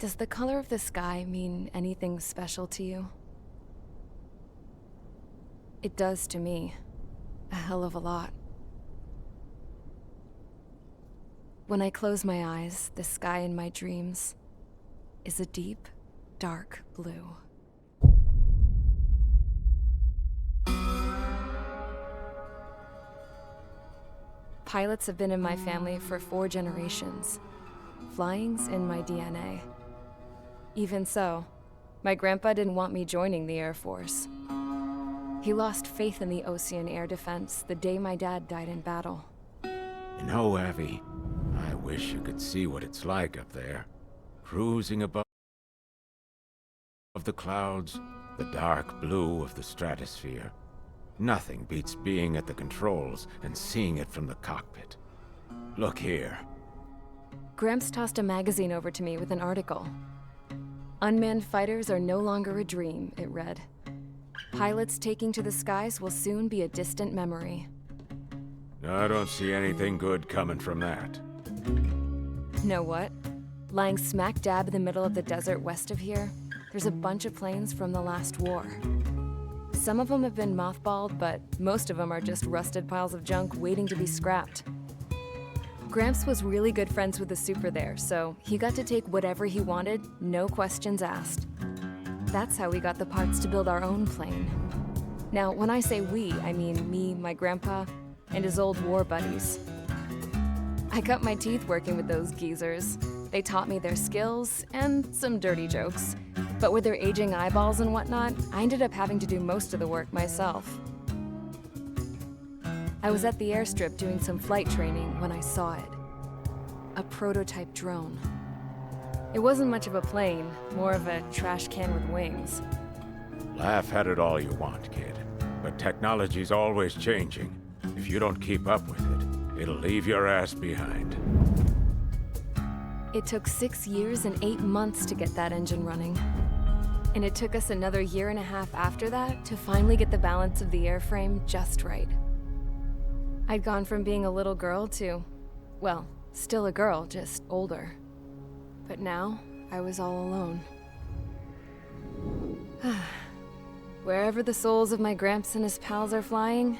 Does the color of the sky mean anything special to you? It does to me. A hell of a lot. When I close my eyes, the sky in my dreams is a deep, dark blue. Pilots have been in my family for 4 generations. Flying's in my DNA. Even so, my grandpa didn't want me joining the Air Force. He lost faith in the Ocean Air Defense the day my dad died in battle. You know, Abby, I wish you could see what it's like up there. Cruising above the clouds, the dark blue of the stratosphere. Nothing beats being at the controls and seeing it from the cockpit. Look here. Gramps tossed a magazine over to me with an article. Unmanned fighters are no longer a dream, it read. Pilots taking to the skies will soon be a distant memory. I don't see anything good coming from that. Know what? Lying smack dab in the middle of the desert west of here, there's a bunch of planes from the last war. Some of them have been mothballed, but most of them are just rusted piles of junk waiting to be scrapped. Gramps was really good friends with the super there, so he got to take whatever he wanted, no questions asked. That's how we got the parts to build our own plane. Now, when I say we, I mean me, my grandpa, and his old war buddies. I cut my teeth working with those geezers. They taught me their skills and some dirty jokes. But with their aging eyeballs and whatnot, I ended up having to do most of the work myself. I was at the airstrip doing some flight training when I saw it. A prototype drone. It wasn't much of a plane, more of a trash can with wings. Laugh at it all you want, kid. But technology's always changing. If you don't keep up with it, it'll leave your ass behind. It took 6 years and 8 months to get that engine running. And it took us another 1.5 years after that to finally get the balance of the airframe just right. I'd gone from being a little girl to, well, still a girl, just older. But now, I was all alone. Wherever the souls of my Gramps and his pals are flying,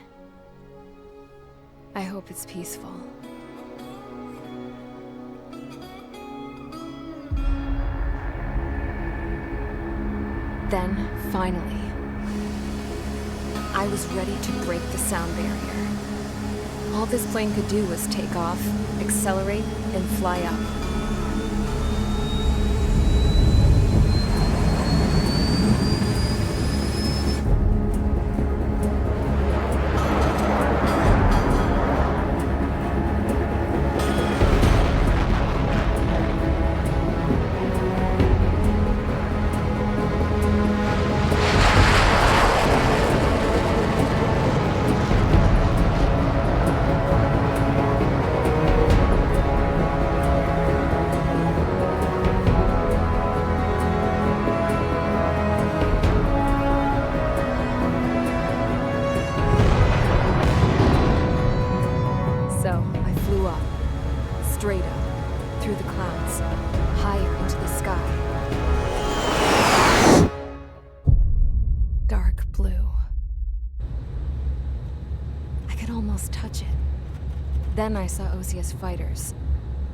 I hope it's peaceful. Then, finally, I was ready to break the sound barrier. All this plane could do was take off, accelerate, and fly up. Straight up, through the clouds, higher into the sky. Dark blue. I could almost touch it. Then I saw Osia's fighters.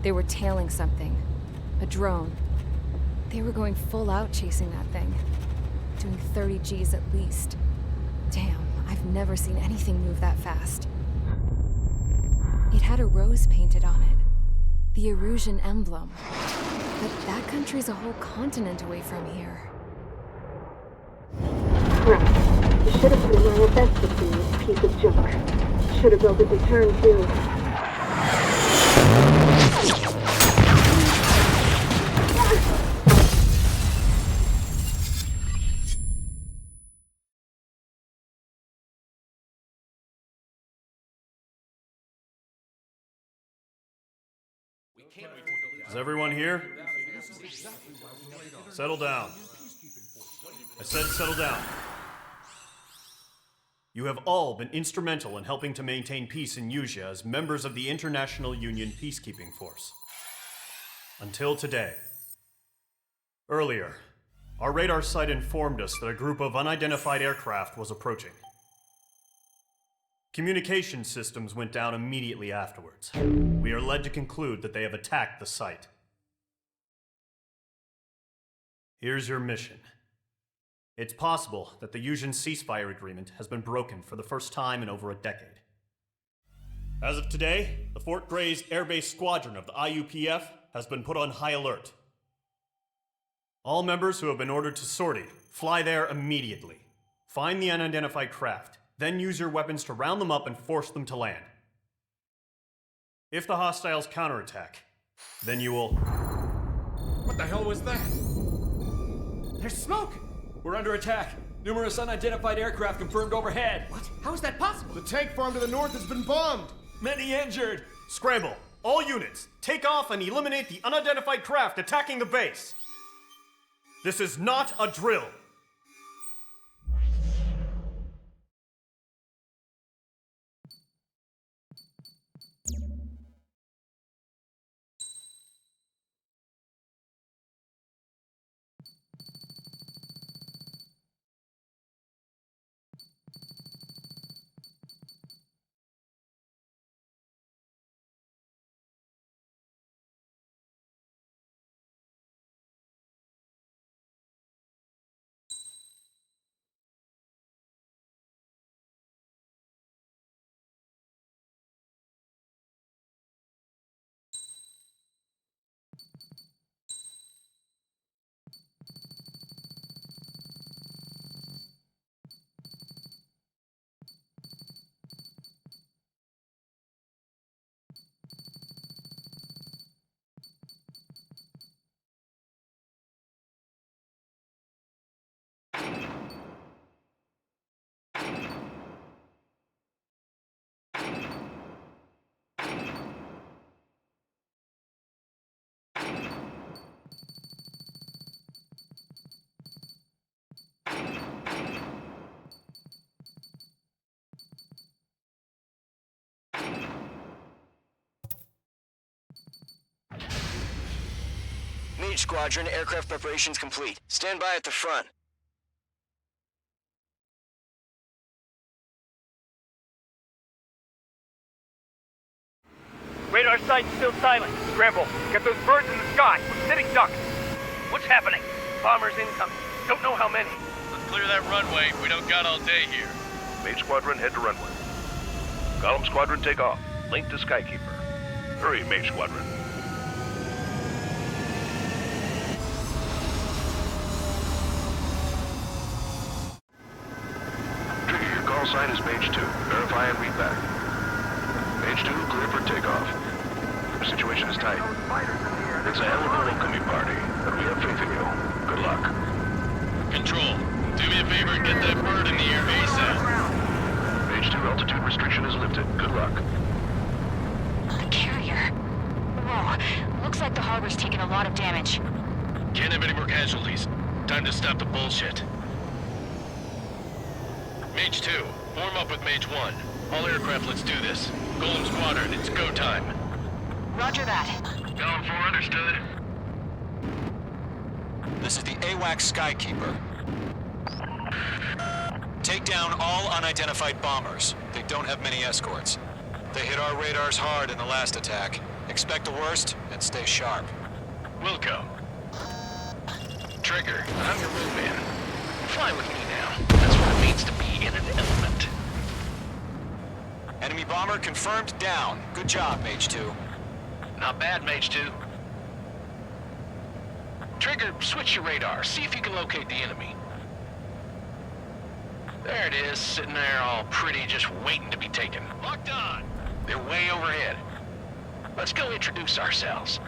They were tailing something. A drone. They were going full out chasing that thing. Doing 30 Gs at least. Damn, I've never seen anything move that fast. It had a rose painted on it. The Erusian emblem. But that country's a whole continent away from here. Right. You should have put in my best with this piece of junk. Should have built a return too. Is everyone here? Settle down. I said settle down. You have all been instrumental in helping to maintain peace in Usea as members of the International Union Peacekeeping Force. Until today. Earlier, our radar site informed us that a group of unidentified aircraft was approaching. Communication systems went down immediately afterwards. We are led to conclude that they have attacked the site. Here's your mission. It's possible that the Yuuzhan ceasefire agreement has been broken for the first time in over a decade. As of today, the Fort Gray's Air Base Squadron of the IUPF has been put on high alert. All members who have been ordered to sortie, fly there immediately. Find the unidentified craft, then use your weapons to round them up and force them to land. If the hostiles counterattack, then you will... What the hell was that? There's smoke! We're under attack. Numerous unidentified aircraft confirmed overhead. What? How is that possible? The tank farm to the north has been bombed! Many injured. Scramble! All units, take off and eliminate the unidentified craft attacking the base! This is not a drill! Mage Squadron, aircraft preparations complete. Stand by at the front. Radar site's still silent. Scramble. Get those birds in the sky. We're sitting ducks. What's happening? Bombers incoming. Don't know how many. Let's clear that runway. We don't got all day here. Mage Squadron, head to runway. Column Squadron, take off. Link to Skykeeper. Hurry, Mage Squadron. Trigger, your call sign is Mage 2. Verify and read back. Mage 2, clear for takeoff. The situation is tight. It's a hell of a welcoming party, but we have faith in you. Good luck. Control, do me a favor and get that bird in the air ASAP. Mage 2, altitude restriction is lifted. Good luck. The carrier. Whoa, looks like the harbor's taken a lot of damage. Can't have any more casualties. Time to stop the bullshit. Mage 2, form up with Mage 1. All aircraft, let's do this. Golem Squadron, it's go time. Roger that. Going for understood. This is the AWAC Skykeeper. Take down all unidentified bombers. They don't have many escorts. They hit our radars hard in the last attack. Expect the worst and stay sharp. Wilco. Trigger, I'm your wingman. Fly with me now. That's what it means to be in an element. Enemy bomber confirmed down. Good job, Mage 2. Not bad, Mage 2. Trigger, switch your radar. See if you can locate the enemy. There it is, sitting there all pretty, just waiting to be taken. Locked on! They're way overhead. Let's go introduce ourselves.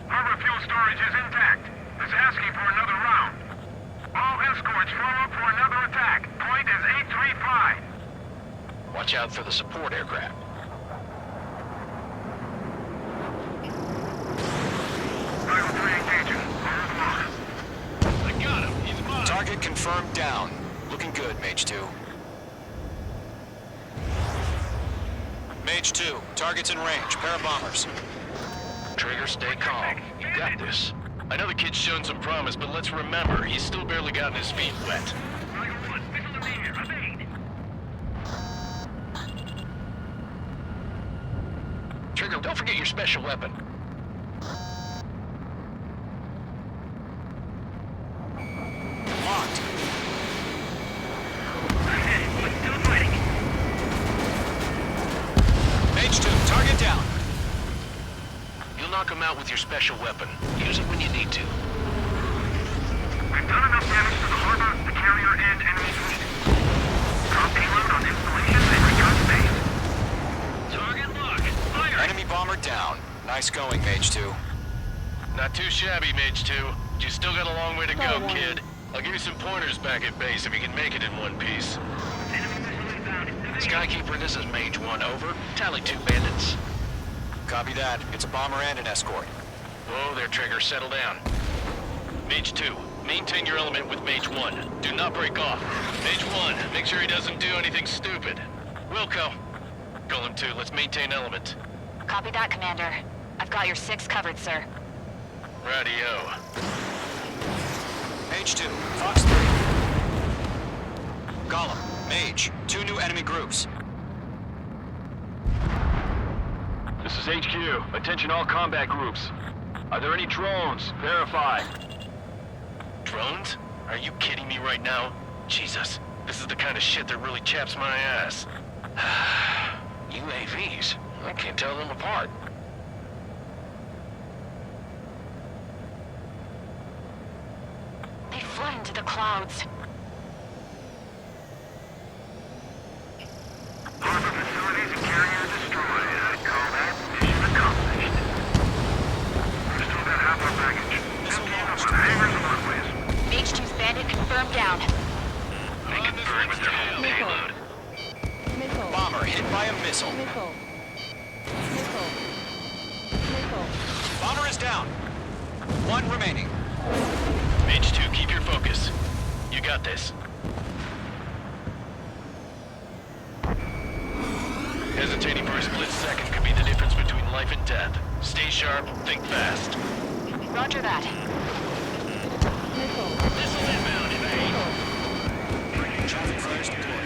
Harbor fuel storage is intact. It's asking for another round. All escorts form up for another attack. Point is 835. Watch out for the support aircraft. Rival 3 engaging. I got him. He's mine. Target confirmed down. Looking good, Mage 2. Mage 2, target's in range. Pair of bombers. Trigger, stay calm. You got this. I know the kid's shown some promise, but let's remember, he's still barely gotten his feet wet. Trigger, don't forget your special weapon. Locked. Mage 2, target down. You'll knock him out with your special weapon. Use it when you need to. We've done enough damage to the harbor, the carrier, and enemy fleet. Drop payload on installation and return to base. Target locked. Fire! Enemy bomber down. Nice going, Mage 2. Not too shabby, Mage 2. But you still got a long way to go, kid. I'll give you some pointers back at base if you can make it in one piece. Skykeeper, this is Mage 1, over. Tally 2 bandits. Copy that. It's a bomber and an escort. Whoa there, Trigger. Settle down. Mage 2, maintain your element with Mage 1. Do not break off. Mage 1, make sure he doesn't do anything stupid. Wilco. Call him 2. Let's maintain element. Copy that, Commander. I've got your 6 covered, sir. Radio. Mage 2, Fox 3. Golem, Mage, 2 new enemy groups. This is HQ. Attention all combat groups. Are there any drones? Verify. Drones? Are you kidding me right now? Jesus, this is the kind of shit that really chaps my ass. UAVs? I can't tell them apart. They fled into the clouds. Harbor facilities and carrier destroyed. I'd call that mission accomplished. We've still got half our baggage. 15 over the hangars and runways. Mage 2's bandit confirmed down. They confirmed with their whole payload. Bomber hit by a missile. Bomber is down. 1 remaining. Mage 2, keep your focus. You got this. Hesitating for a split second could be the difference between life and death. Stay sharp, think fast. Roger that. Missile inbound, evade. Traffic flares deployed.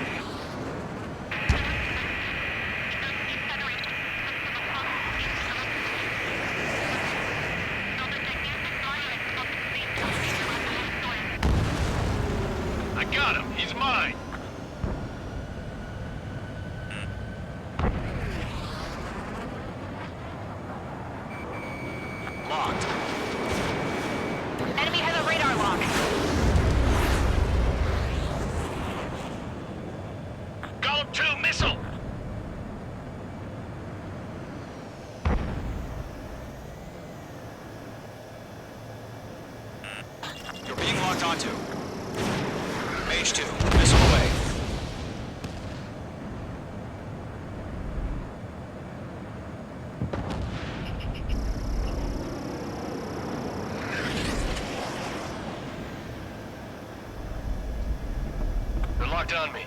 I got him. He's mine. Locked. Enemy has a radar lock. Golem 2, missile. You're being locked onto. Mage 2, missile away. They're locked on me.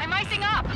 I'm icing up.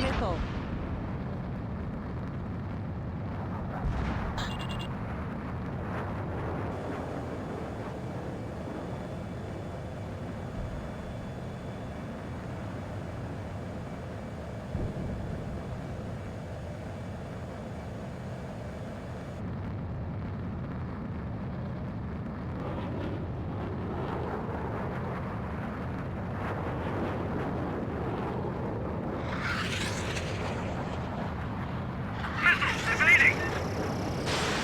Evading!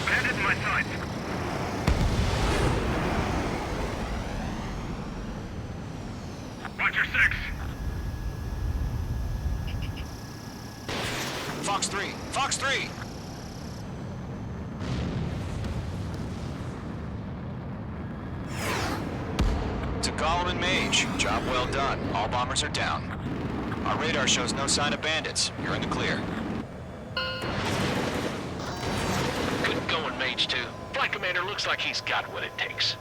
Bandit in my sights. Watch your 6. Fox 3, Fox 3. Well done. All bombers are down. Our radar shows no sign of bandits. You're in the clear. Good going, Mage 2. Flight Commander looks like he's got what it takes.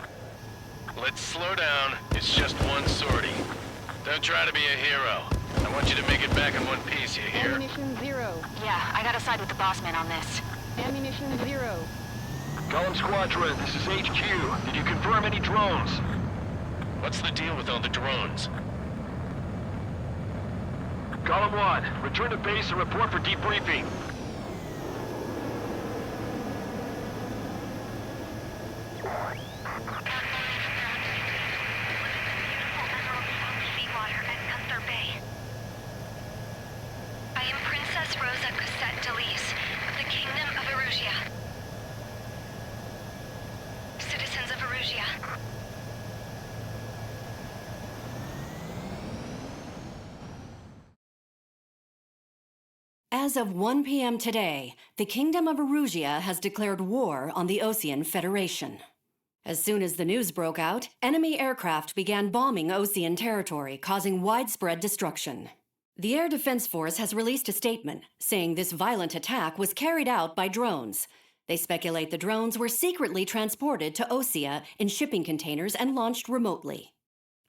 Let's slow down. It's just one sortie. Don't try to be a hero. I want you to make it back in one piece, you hear? Ammunition 0. Yeah, I gotta side with the boss man on this. Ammunition 0. Column Squadron, this is HQ. Did you confirm any drones? What's the deal with all the drones? Column 1, return to base and report for debriefing. I am Princess Rosa Cassette Delise of the Kingdom of Erusia. Citizens of Erusia. As of 1 p.m. today, the Kingdom of Erusia has declared war on the Osean Federation. As soon as the news broke out, enemy aircraft began bombing Osean territory, causing widespread destruction. The Air Defense Force has released a statement saying this violent attack was carried out by drones. They speculate the drones were secretly transported to Osea in shipping containers and launched remotely.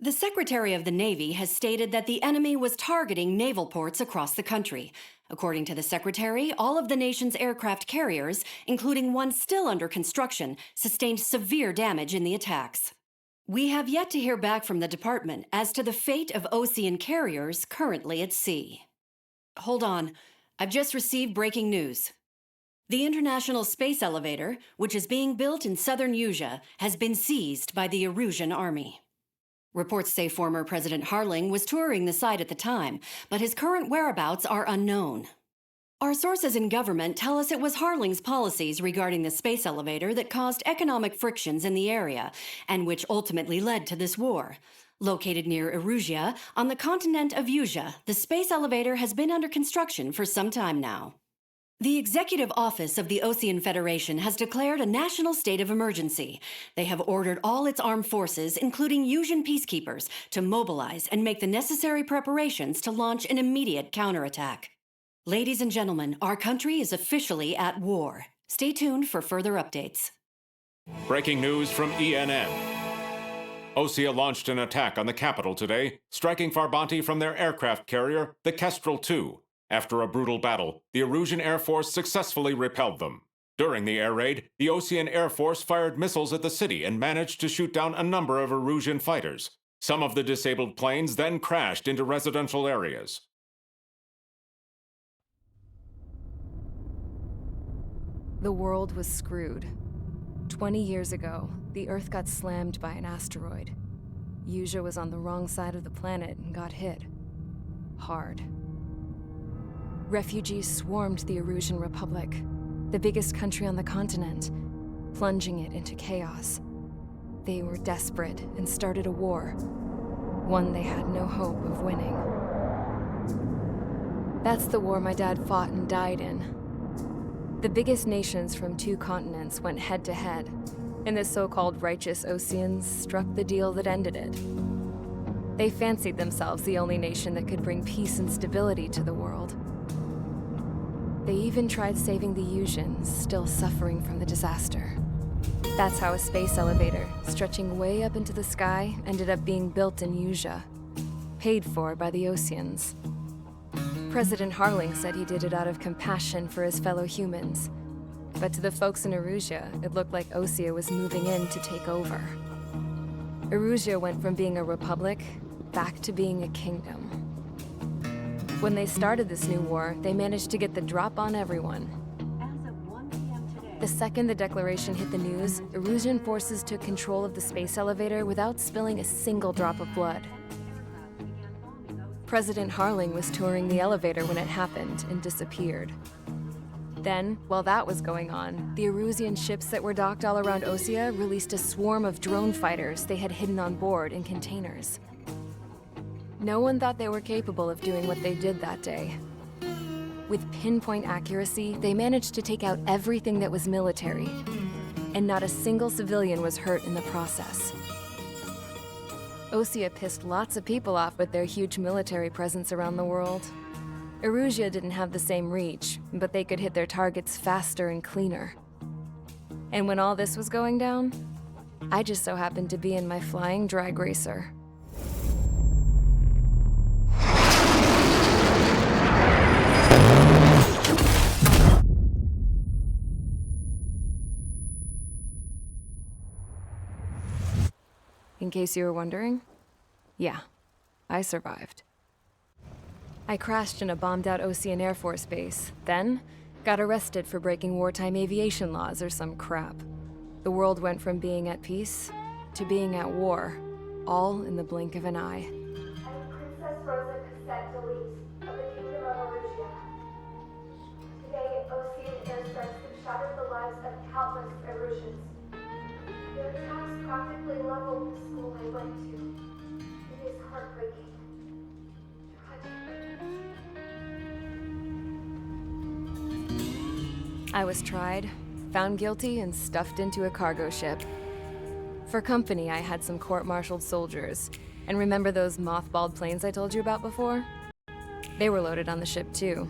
The Secretary of the Navy has stated that the enemy was targeting naval ports across the country. According to the Secretary, all of the nation's aircraft carriers, including one still under construction, sustained severe damage in the attacks. We have yet to hear back from the department as to the fate of Osean carriers currently at sea. Hold on, I've just received breaking news. The International Space Elevator, which is being built in southern Usea, has been seized by the Erusian Army. Reports say former President Harling was touring the site at the time, but his current whereabouts are unknown. Our sources in government tell us it was Harling's policies regarding the space elevator that caused economic frictions in the area, and which ultimately led to this war. Located near Erusia, on the continent of Usea, the space elevator has been under construction for some time now. The Executive Office of the Osean Federation has declared a national state of emergency. They have ordered all its armed forces, including Usian peacekeepers, to mobilize and make the necessary preparations to launch an immediate counterattack. Ladies and gentlemen, our country is officially at war. Stay tuned for further updates. Breaking news from ENN. Osea launched an attack on the capital today, striking Farbanti from their aircraft carrier, the Kestrel II. After a brutal battle, the Erusian Air Force successfully repelled them. During the air raid, the Osean Air Force fired missiles at the city and managed to shoot down a number of Erusian fighters. Some of the disabled planes then crashed into residential areas. The world was screwed. 20 years ago, the Earth got slammed by an asteroid. Usea was on the wrong side of the planet and got hit. Hard. Refugees swarmed the Erusian Republic, the biggest country on the continent, plunging it into chaos. They were desperate and started a war, one they had no hope of winning. That's the war my dad fought and died in. The biggest nations from 2 continents went head-to-head, and the so-called righteous Oseans struck the deal that ended it. They fancied themselves the only nation that could bring peace and stability to the world. They even tried saving the Usians, still suffering from the disaster. That's how a space elevator, stretching way up into the sky, ended up being built in Usea, paid for by the Oseans. President Harling said he did it out of compassion for his fellow humans. But to the folks in Erusia, it looked like Osea was moving in to take over. Erusia went from being a republic back to being a kingdom. When they started this new war, they managed to get the drop on everyone. The second the declaration hit the news, Erusian forces took control of the space elevator without spilling a single drop of blood. President Harling was touring the elevator when it happened and disappeared. Then, while that was going on, the Erusian ships that were docked all around Osea released a swarm of drone fighters they had hidden on board in containers. No one thought they were capable of doing what they did that day. With pinpoint accuracy, they managed to take out everything that was military, and not a single civilian was hurt in the process. Osea pissed lots of people off with their huge military presence around the world. Erusia didn't have the same reach, but they could hit their targets faster and cleaner. And when all this was going down, I just so happened to be in my flying drag racer. In case you were wondering, yeah, I survived. I crashed in a bombed-out Osean Air Force base, then got arrested for breaking wartime aviation laws or some crap. The world went from being at peace to being at war, all in the blink of an eye. I'm Princess Rosa Cassette Delete of the Kingdom of Erusia. Today, Osean airstrikes have shattered the lives of countless Erusians. Their attacks practically leveled the school I went to. It is heartbreaking. I was tried, found guilty, and stuffed into a cargo ship. For company, I had some court-martialed soldiers. And remember those mothballed planes I told you about before? They were loaded on the ship, too.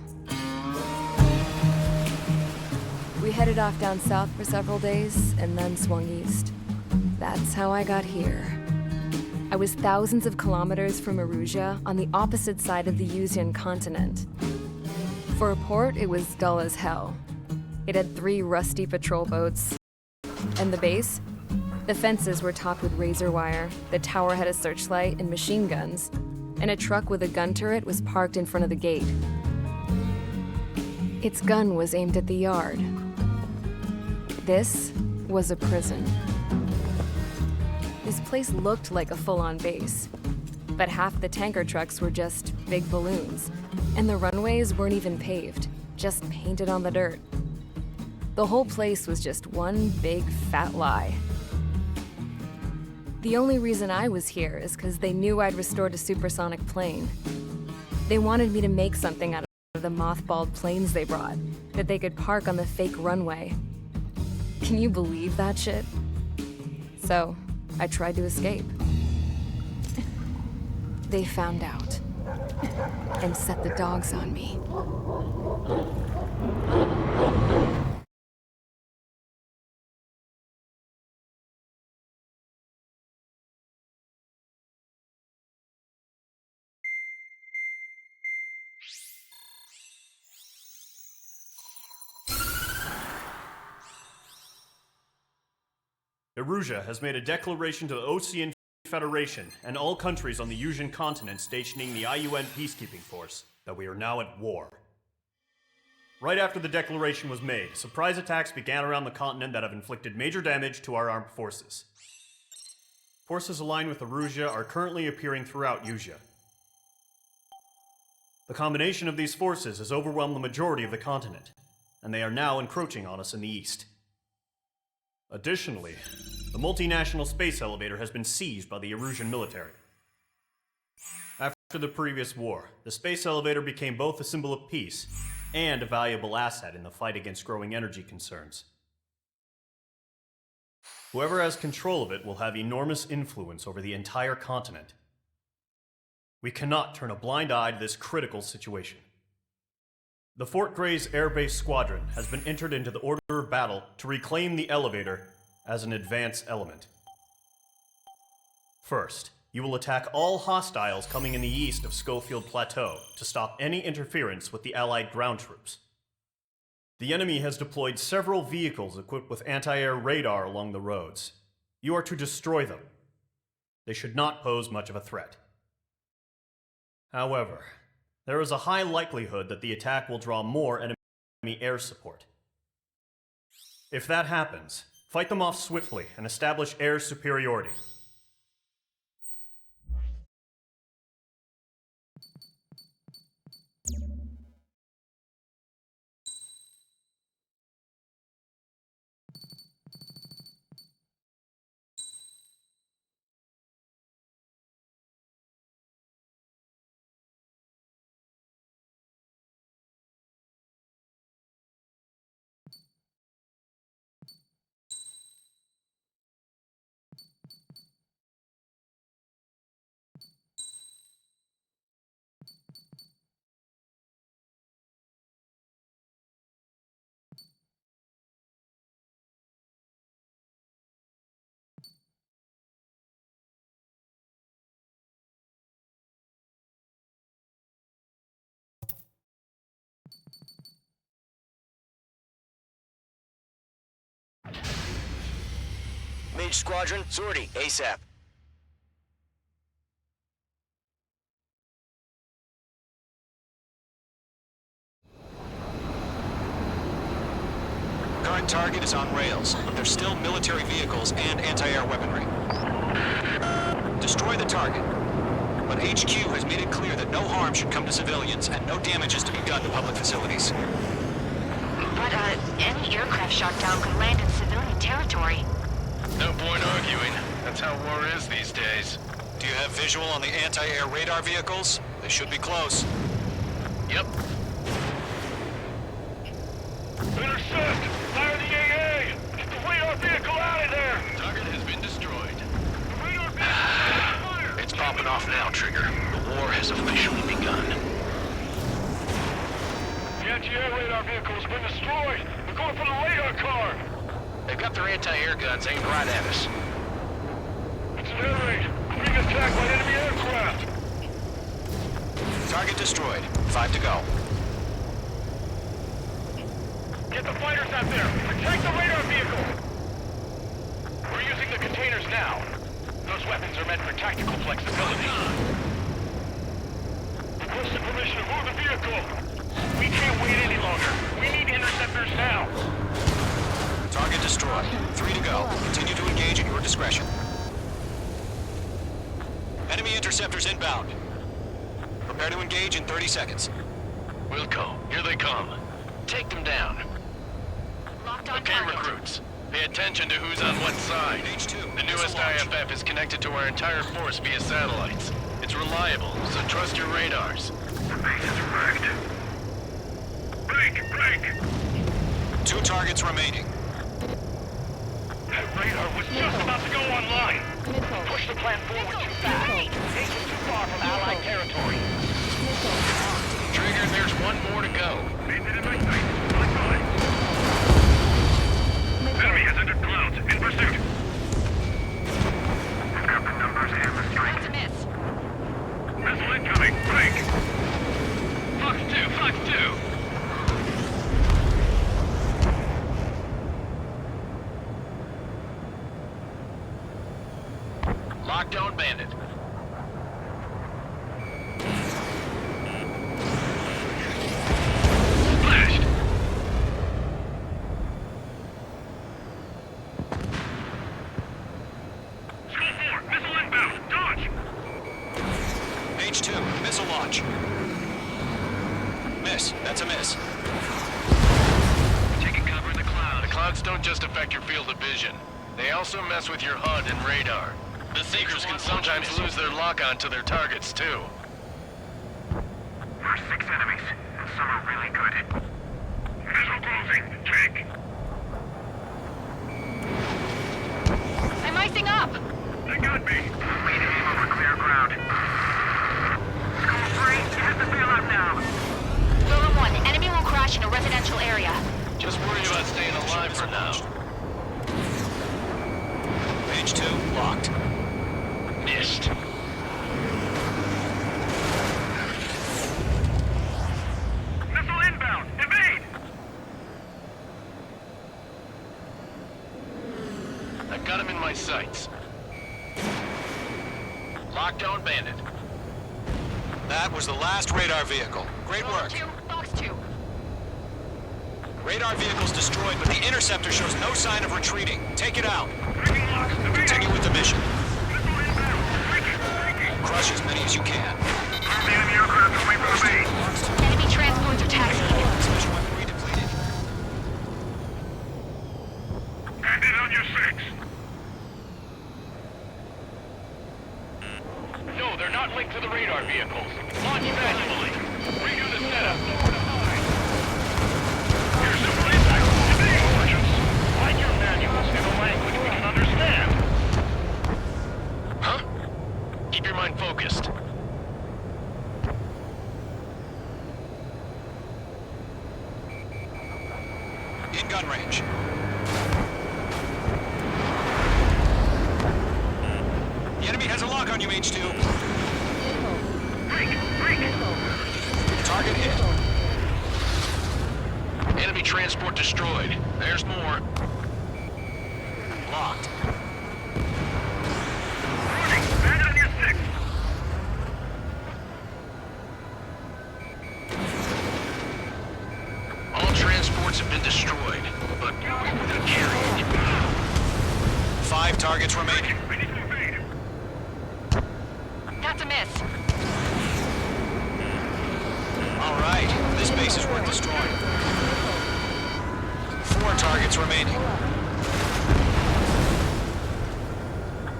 We headed off down south for several days, and then swung east. That's how I got here. I was thousands of kilometers from Erusia, on the opposite side of the Usian continent. For a port, it was dull as hell. It had 3 rusty patrol boats. And the base? The fences were topped with razor wire, the tower had a searchlight and machine guns, and a truck with a gun turret was parked in front of the gate. Its gun was aimed at the yard. This was a prison. This place looked like a full-on base, but half the tanker trucks were just big balloons, and the runways weren't even paved, just painted on the dirt. The whole place was just one big fat lie. The only reason I was here is because they knew I'd restored a supersonic plane. They wanted me to make something out of the mothballed planes they brought, that they could park on the fake runway. Can you believe that shit? So, I tried to escape. They found out, and set the dogs on me. Erusia has made a declaration to the Osean Federation and all countries on the Usian continent stationing the IUN peacekeeping force that we are now at war. Right after the declaration was made, surprise attacks began around the continent that have inflicted major damage to our armed forces. Forces aligned with Erusia are currently appearing throughout Usia. The combination of these forces has overwhelmed the majority of the continent, and they are now encroaching on us in the east. Additionally, the multinational space elevator has been seized by the Erusian military. After the previous war, the space elevator became both a symbol of peace and a valuable asset in the fight against growing energy concerns. Whoever has control of it will have enormous influence over the entire continent. We cannot turn a blind eye to this critical situation. The Fort Gray's Air Base Squadron has been entered into the order of battle to reclaim the elevator as an advance element. First, you will attack all hostiles coming in the east of Schofield Plateau to stop any interference with the Allied ground troops. The enemy has deployed several vehicles equipped with anti-air radar along the roads. You are to destroy them. They should not pose much of a threat. However, there is a high likelihood that the attack will draw more enemy air support. If that happens, fight them off swiftly and establish air superiority. Engage squadron. Sortie, ASAP. Current target is on rails, but there's still military vehicles and anti-air weaponry. Destroy the target. But HQ has made it clear that no harm should come to civilians and no damage is to be done to public facilities. But, any aircraft shot down could land in civilian territory. No point arguing. That's how war is these days. Do you have visual on the anti-air radar vehicles? They should be close. Yep. Intercept! Fire the AA! Get the radar vehicle out of there! Target has been destroyed. The radar vehicle It's popping off now, Trigger. The war has officially begun. The anti-air radar vehicle has been destroyed! We're going for the radar car! They've got their anti-air guns aimed right at us. It's an air raid! Being attacked by enemy aircraft! Target destroyed. 5 to go. Get the fighters out there! Protect the radar vehicle! We're using the containers now. Those weapons are meant for tactical flexibility. Requesting permission to move the vehicle! We can't wait any longer. We need interceptors now! Target destroyed. 3 to go. Continue to engage at your discretion. Enemy interceptors inbound. Prepare to engage in 30 seconds. Wilco, here they come. Take them down. Locked on Okay, target. recruits. Pay attention to who's on what side. The newest IFF is connected to our entire force via satellites. It's reliable, so trust your radars. The base is wrecked. Break! 2 targets remaining. That radar was just about to go online. Push the plan forward too fast. Take it too far from Allied territory. Trigger, there's one more to go. Enemy has entered clouds. In pursuit. We've got the numbers and the strength. That's a miss. Missile incoming. Break. Fox 2. Lockdown bandit. Flashed. School 4. Missile inbound. Dodge. H2, missile launch. Miss. That's a miss. Taking cover in the clouds. The clouds don't just affect your field of vision. They also mess with your HUD and radar. The Seekers can sometimes lose their lock-on to their targets, too. There's 6 enemies, and some are really good. Visual closing. Check. I'm icing up! They got me. We need to aim over clear ground. School 3, you have to bail out now. Roller 1, enemy will crash in a residential area. Just worry about staying alive for now. H2, locked. Missed. Missile inbound. Evade. I've got him in my sights. Lockdown bandit. That was the last radar vehicle. Great work. Fox 2. Radar vehicle's destroyed, but the interceptor shows no sign of retreating. Take it out. Continue with the mission. Crush as many as you can. The enemy aircraft away from the base. Enemy transports are taxiing. Special weaponry depleted. Bandit on your 6. No, they're not linked to the radar vehicles. Launch manually. Redo the setup. Here's some feedback. Sergeants, write your manuals in a language we can understand. Huh? Keep your mind focused. In gun range. The enemy has a lock on you, H2. Break! Target hit. Enemy transport destroyed. There's more. Locked. targets have been destroyed, but the carrier... 5 targets remaining. That's a miss. All right, this base is worth destroying. 4 targets remaining.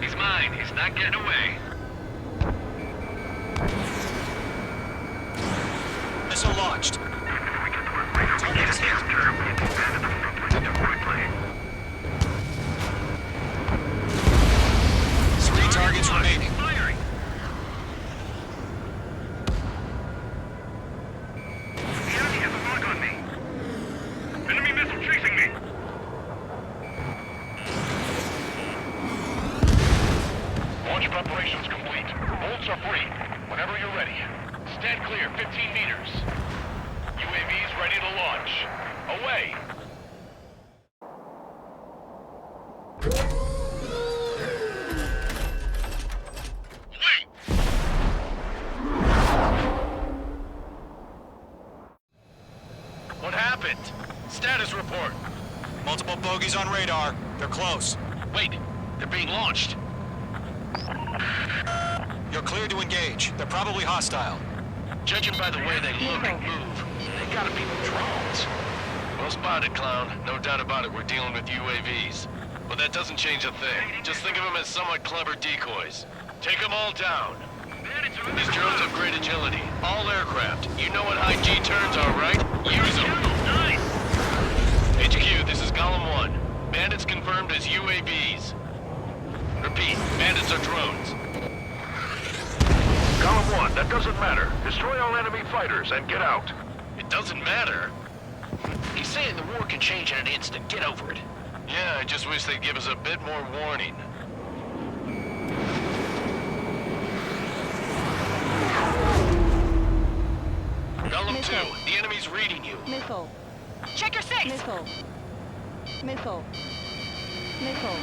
He's mine. He's not getting away. Missile launched. Target is hit. 3 targets remaining. Firing. The enemy has a lock on me. Enemy missile chasing me. Launch preparations complete. Bolts are free. Whenever you're ready. Stand clear, 15 meters. UAVs ready to launch. Away! Wait! What happened? Status report. Multiple bogies on radar. They're close. Wait, they're being launched. You're cleared to engage. They're probably hostile. Judging by the way they look and move, they gotta be drones. Well spotted, clown. No doubt about it, we're dealing with UAVs. But that doesn't change a thing. Just think of them as somewhat clever decoys. Take them all down. These drones have great agility. All aircraft. You know what high G turns are, right? Use them! Nice! HQ, this is Column 1. Bandits confirmed as UAVs. Repeat, bandits are drones. Column 1, that doesn't matter. Destroy all enemy fighters and get out. It doesn't matter. He's saying the war can change in an instant. Get over it. Yeah, I just wish they'd give us a bit more warning. Column 2, the enemy's reading you. Missile. Check your 6. Missile. Missile. Missile.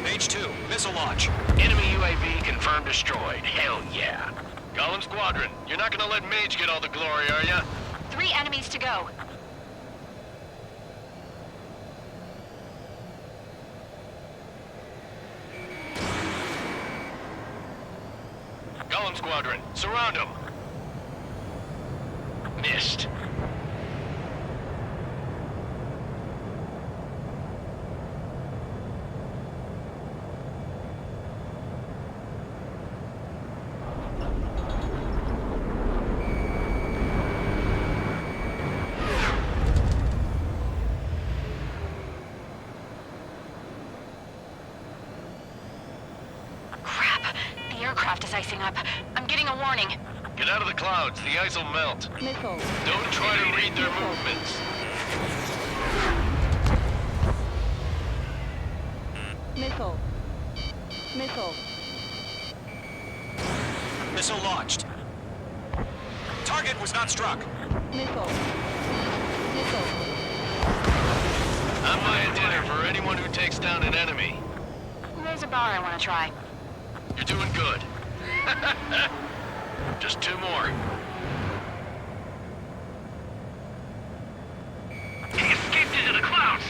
H2, missile launch. Enemy UAV confirmed destroyed. Hell yeah. Column Squadron, you're not gonna let Mage get all the glory, are ya? 3 enemies to go. Column Squadron, surround them. Missed. Aircraft is icing up. I'm getting a warning. Get out of the clouds, the ice will melt. Missile. Don't try to read their movements. Missile. Missile. Missile launched. Target was not struck. Missile. Missile. I'm buying dinner for anyone who takes down an enemy. There's a bar I want to try. You're doing good. Just 2 more. He escaped into the clouds!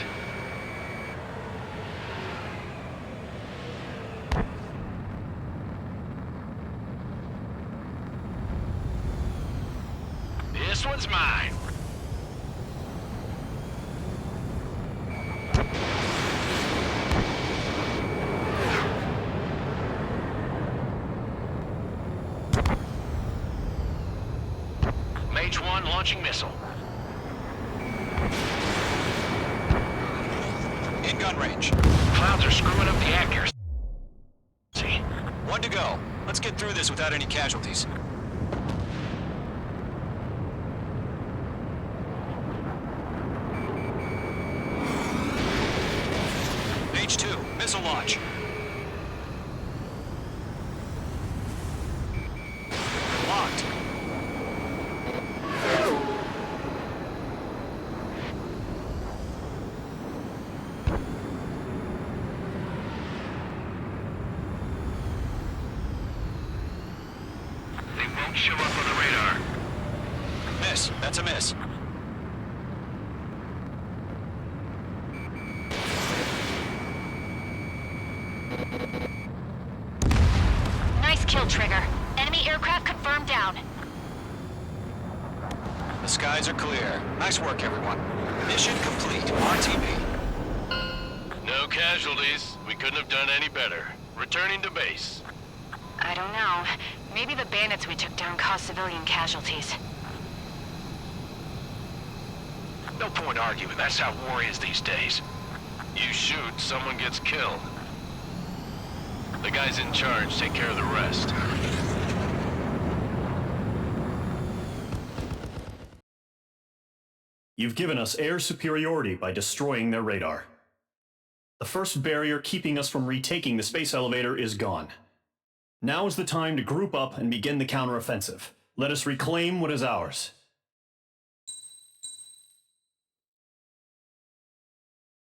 This one's mine. Mage 1 launching missile. In gun range. Clouds are screwing up the accuracy. 1 to go. Let's get through this without any casualties. H2, missile launch. Locked. Show up on the radar. Miss. That's a miss. Nice kill, Trigger. Enemy aircraft confirmed down. The skies are clear. Nice work, everyone. Mission complete. RTB. No casualties. We couldn't have done any better. Returning to base. I don't know. Maybe the bandits we took down caused civilian casualties. No point arguing. That's how war is these days. You shoot, someone gets killed. The guys in charge take care of the rest. You've given us air superiority by destroying their radar. The first barrier keeping us from retaking the space elevator is gone. Now is the time to group up and begin the counteroffensive. Let us reclaim what is ours.